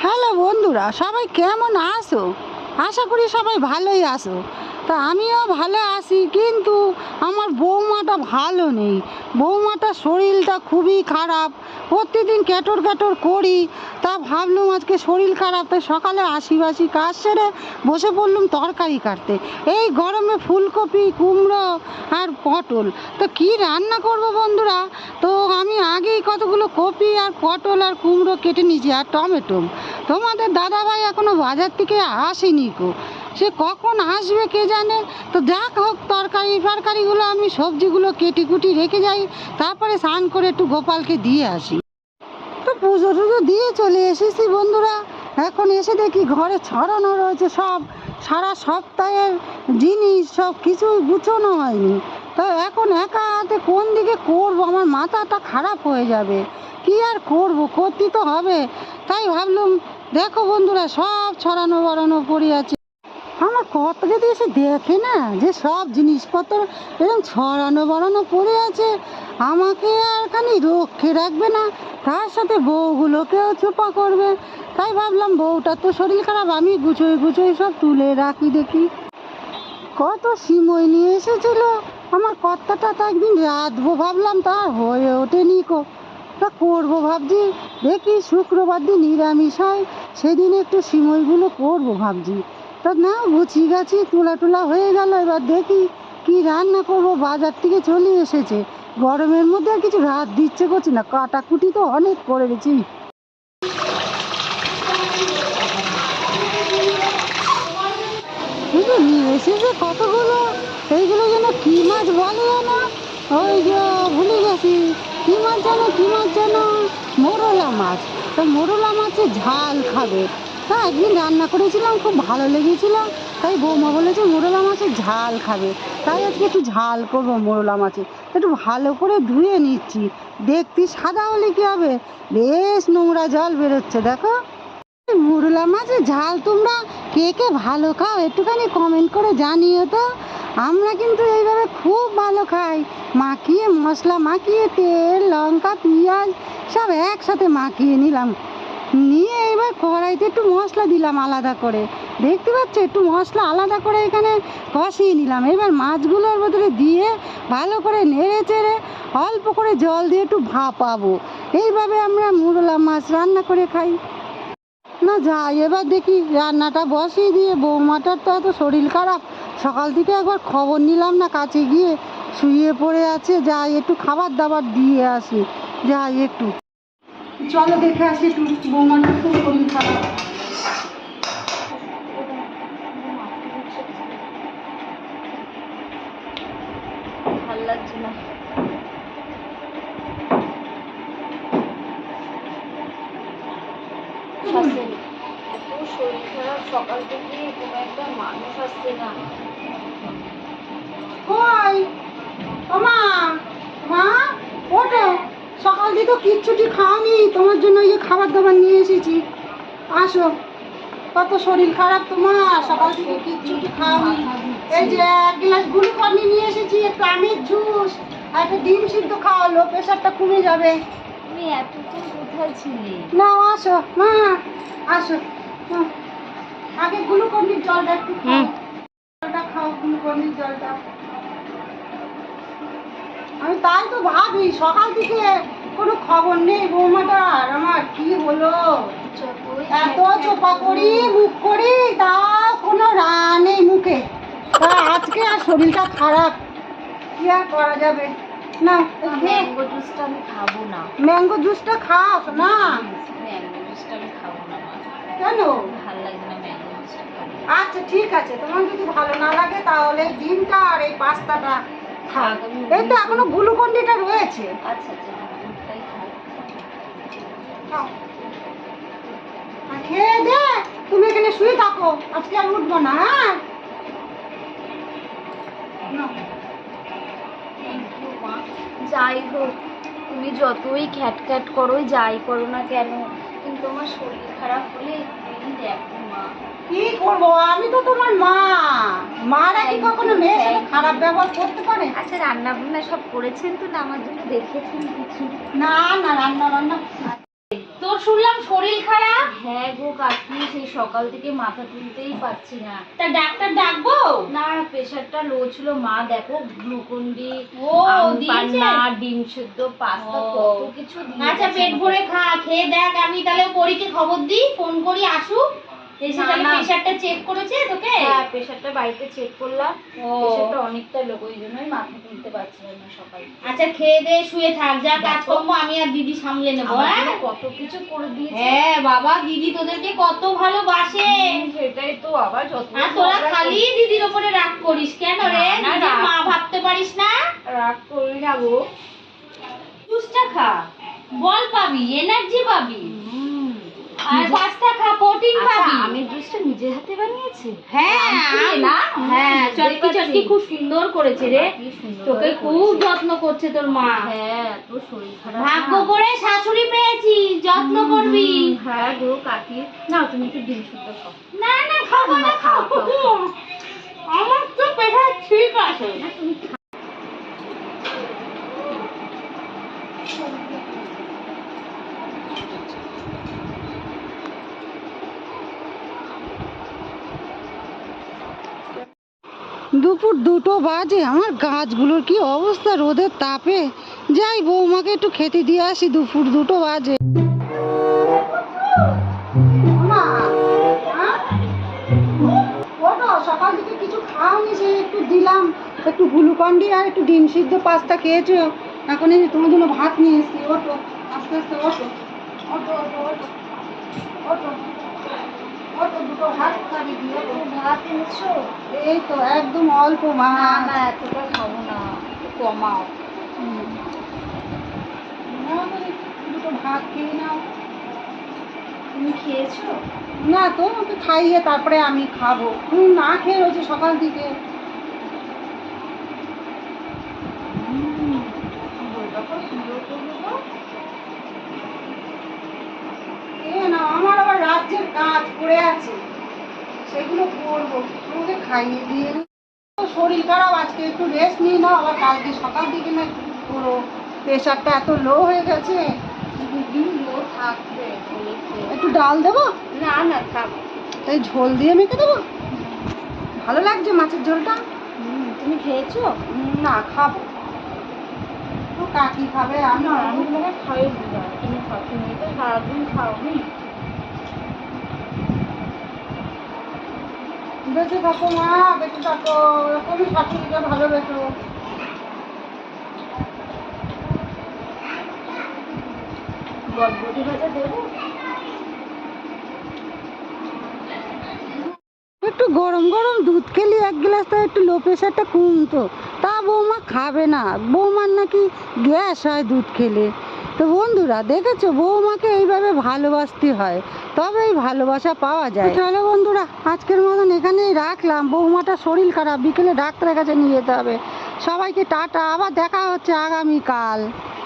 Hello বন্ধুরা, সবাই কেমন আছো? আশা করি সবাই ভালোই আছো। তা আমিও ভালো আছি, কিন্তু আমার বৌমাটা ভালো নেই। বৌমাটার শরীরটা খুবই খারাপ, প্রতিদিন কেটর কেটর করি। তা ভাবলুম আজকে শরীর খারাপ, তাই সকালে আশিবাসি কাজ সেরে বসে পড়লুম তরকারি কাটতে। এই গরমে ফুলকপি, কুমড়ো আর পটল, তো কি রান্না করব বন্ধুরা? তো আমি আগেই কতগুলো কপি আর পটল আর কুমড়ো কেটে নিয়েছি, আর টমেটো। তোমাদের দাদাভাই এখনো বাজার থেকে আসেনি গো, সে কখন আসবে কে জানে। তো যাক হোক, তরকারিগুলো আমি সবজিগুলো কেটে কুটি রেখে যাই, তারপরে স্নান করে একটু গোপালকে দিয়ে আসি। তো পুজো টুজো দিয়ে চলে এসেছি বন্ধুরা। এখন এসে দেখি ঘরে ছড়ানো রয়েছে সব সারা সপ্তাহের জিনিস, সব কিছুই গুছোনো হয়নি। তো এখন একা হাতে কোন দিকে করব, আমার মাথাটা খারাপ হয়ে যাবে। কি আর করব, করতে তো হবে। তাই ভাবলুম, দেখো বন্ধুরা, সব ছড়ানো বড়ানো পড়ে আছে। আমার কত যদি এসে দেখে না যে সব জিনিসপত্র এরকম ছড়ানো বড়ানো পড়ে আছে, আমাকে আর খানি রক্ষে রাখবে না, তার সাথে বউগুলোকেও চোপা করবে। তাই ভাবলাম, বউটার তো শরীর খারাপ, আমি গুছোই গুছোই সব তুলে রাখি দেখি। কত সিমই নিয়ে এসেছিল আমার কর্তাটা, তা একদিন রাঁধবো ভাবলাম, তা হয়ে ওঠেনি কো। তা করবো ভাবছি, দেখি শুক্রবার দিন নিরামিষ হয়, সেদিন একটু সিমইগুলো করবো ভাবছি। তা না গুছি গাছি তোলা টোলা হয়ে গেল, এবার দেখি কি রান্না করব। বাজার থেকে চলে এসেছে, গরমের মধ্যে আর কিছু রাত দিচ্ছে করছি না, কাটাকুটি তো অনেক করে গেছি। কিন্তু নিয়ে এসেছে কতগুলো, এইগুলো যেন কি মাছ বলে না, ওই যে ভুলে গেছি কি মাছ যেন মোরলা মাছ। তো মোরলা মাছের ঝাল খাবে। তা একদিন রান্না করেছিলাম, খুব ভালো লেগেছিল, তাই বৌমা বলেছে মোরলা মাছের ঝাল খাবে। তাই আজকে একটু ঝাল করবো মোরলা মাছের। একটু ভালো করে ধুয়ে নিচ্ছি, দেখতে সাদা হলে কি হবে, বেশ নোংরা জল বেরোচ্ছে দেখো। মোরলা মাছের ঝাল তোমরা কে কে ভালো খাও একটুখানি কমেন্ট করে জানিও তো। আমরা কিন্তু এইভাবে খুব ভালো খাই, মাখিয়ে মশলা মাখিয়ে তেল লঙ্কা পেঁয়াজ সব একসাথে মাখিয়ে নিলাম, নিয়ে এবার কড়াইতে একটু মশলা দিলাম আলাদা করে। দেখতে পাচ্ছ, একটু মশলা আলাদা করে এখানে কষিয়ে নিলাম। এবার মাছগুলোর ভেতরে দিয়ে ভালো করে নেড়ে চেড়ে অল্প করে জল দিয়ে একটু ভাপাবো। এইভাবে আমরা মোরলা মাছ রান্না করে খাই। না যাই, এবার দেখি রান্নাটা বসিয়ে দিয়ে, বৌমাটার তো এত শরীর খারাপ, সকাল থেকে একবার খবর নিলাম না, কাছে গিয়ে শুয়ে পড়ে আছে। যাই একটু খাবার দাবার দিয়ে আসি, যাই একটু, চলো দেখে আসি একটু, বৌমাটার খুব শরীর খারাপ। ভাল লাগছে না। এত শরীর খারাপ, সকাল থেকে কোনো একটা মানুষ আসছে না। কই ও মা, মা ওঠো, সকাল থেকে তো কিচ্ছুটি খাওনি, তোমার জন্য এই যে খাবার দাবার নিয়ে এসেছি, আসো। কত শরীর খারাপ তোমার, সকাল থেকে কিচ্ছুটি খাওনি। এই যে এক গ্লাস গ্লুকন নিয়ে এসেছি, একটু আমের জুস আর একটা ডিম সিদ্ধ খাওয়ালো, প্রেশারটা কমে যাবে। তুমি এতক্ষণ কোথায় ছিলে? না আসো মা, আসো। আগে গ্লুকন্ডির জলটা একটু খাও, জলটা খাও, গ্লুকন্ডির জলটা। আমি তাই তো ভাবি, সকাল থেকে কোনো খবর নেই বৌমাটার, আমার কি হলো, এত চোপা করি মুখ করি, তাও কোনো রা নেই মুখে। তা আজকে আর শরীরটা খারাপ, কি আর করা যাবে। না ম্যাঙ্গো জুসটা আমি খাবো না। ম্যাঙ্গো জুসটা খাও না। ম্যাঙ্গো জুসটা আমি খাবো না। কেন? ভালো লাগে না ম্যাঙ্গো জুসটা খাবো। আচ্ছা ঠিক আছে, তোমার যদি ভালো না লাগে তাহলে ডিমটা আর এই পাস্তাটা খাও। এই তো এখনো গ্লুকন্ডিটা রয়েছে। আচ্ছা আচ্ছা, দুধটাই খাও। খাও। আর খেয়ে দে তুমি এখানে শুয়ে থাকো, আজকে আর উঠবো না। হ্যাঁ যাই হোক, তুমি যতই খ্যাট করো, যাই করো না কেন, কিন্তু আমার শরীর খারাপ হলে তুমি দেখো মা। কি করবো, আমি তো তোমার মা, মা খারাপ ব্যবহার করতে পারে? আচ্ছা রান্না বান্না সব করেছেন তো না, আমার জন্য দেখেছেন কিছু? না না, রান্না বান্না। তোর শুনলাম শরীর খারাপ। হ্যাঁ গো কাকি, সেই সকাল থেকে মাথা তুলতেই পারছি না। তা ডাক্তার ডাকবো? না প্রেশারটা লো ছিল, মা দেখো গ্লুকন ডি, ও দিয়েছে, ডিম সিদ্ধ, পাস্তা, ও। কত কিছু দিয়েছে। আচ্ছা পেট ভরে খা, খেয়ে দেখ। আমি তাহলে পরীকে খবর দিই, ফোন করি আসুক, এসে না, তাহলে না। প্রেশারটা চেক করেছে তোকে? হ্যাঁ প্রেশারটা বাড়িতে চেক করলাম, ও। প্রেশারটা অনেকটা লো, ওই জন্যই মাথা তুলতে পারছিলাম না সকালে। আচ্ছা খেয়ে দে, শুয়ে থাক, যা কাজকর্ম আমি আর দিদি সামলে নেবো। আমার হ্যাঁ জন্য কত কিছু করে দিয়েছে। হ্যাঁ বাবা, দিদি তোদেরকে কত ভালোবাসে। সেটাই তো, আবার যত আর তোরা খালি দিদির উপরে রাগ করিস কেন রে? না, না, নিজের রাগ। মা ভাবতে পারিস না? রাগ করি না গো। জুসটা খা, বল পাবি, এনার্জি পাবি। আর নিজে- পাস্তা খা, প্রোটিন আচ্ছা, পাবি। আমি জুসটা নিজের হাতে বানিয়েছি। হ্যাঁ আমসুলে না? হ্যাঁ, বুঝতেই চটকি চটকি পারছি। খুব সুন্দর করেছে রে। কি সুন্দর তোকে করে খুব করেছে। যত্ন করছে তোর মা। হ্যাঁ তোর শরীর খারাপ ভাগ্য না? করে শাশুড়ি পেয়েছিস, যত্ন করবি। হ্যাঁ গো কাকি, না তুমি একটু ডিম সিদ্ধ খাও। না না, খাবো না, খাও, খাবো। খাও, আমার তো প্রেশার ঠিক আছে। না তুমি খাও। দুপুর 2টো বাজে, আমার গাছগুলোর কি অবস্থা রোদের তাপে। যাই বৌমাকে একটু খেতে দিয়ে আসি, দুপুর 2টো বাজে। সকাল থেকে কিছু খাওনি, সে একটু দিলাম, একটু গ্লুকন্ডি আর একটু ডিম সিদ্ধ পাস্তা খেয়েছো। এখন এই যে তোমার জন্য ভাত নিয়ে এসেছি। ওঠো, আস্তে আস্তে ওঠো, ওঠো ওঠো ওঠো ওঠো ওঠো, 2টো ভাত খাবি দি, ওঠো। ভাত এনেছো? এই তো একদম অল্প না ভাত। না এতটা খাবো না, একটু কমাও। নাও তাহলে 2টো ভাত খেয়ে নাও। তুমি খেয়েছো? না তো, ওকে খাইয়ে তারপরে আমি খাবো। তুমি না খেয়ে রয়েছে সকাল থেকে। বইটা খুব সুন্দর করবে তো। খেয়ে নাও, আমার আবার রাজ্যের কাজ পড়ে আছে, সেগুলো করবো। তোমাকে খাইয়ে দিয়ে নি। শরীর খারাপ, আজকে একটু রেস্ট নিয়ে নাও, আবার কালকে সকাল থেকে না পুরো প্রেশারটা এত লো হয়ে গেছে। দুদিন লো থাকবে শরীরে। একটু ডাল দেবো? না না থাক। তাই ঝোল দিয়ে মেখে দেবো? ভালো লাগছে মাছের ঝোলটা? তুমি খেয়েছো? না, খাবো। তো কাকি খাবে, আমি না আমি তোমাকে খাইয়ে দিলাম, তুমি খাও, তুমি তো সারাদিন খাও নি। বেঁচে থাকো মা, বেঁচে থাকো, এরকমই শাশুড়িকে ভালোবেসো। বটবটি ভাজা দেবো? একটু গরম গরম দুধ খেলি 1 গ্লাস, তো একটু লো প্রেশারটা কমতো। তা বৌমা খাবে না, বৌমার নাকি গ্যাস হয় দুধ খেলে। তো বন্ধুরা দেখেছো, বৌমাকে এইভাবে ভালোবাসতে হয়, তবে এই ভালোবাসা পাওয়া যায়। চলো বন্ধুরা, আজকের মতন এখানেই রাখলাম। বৌমাটা শরীর খারাপ, বিকেলে ডাক্তারের কাছে নিয়ে যেতে হবে। সবাইকে টাটা, আবার দেখা হচ্ছে আগামীকাল।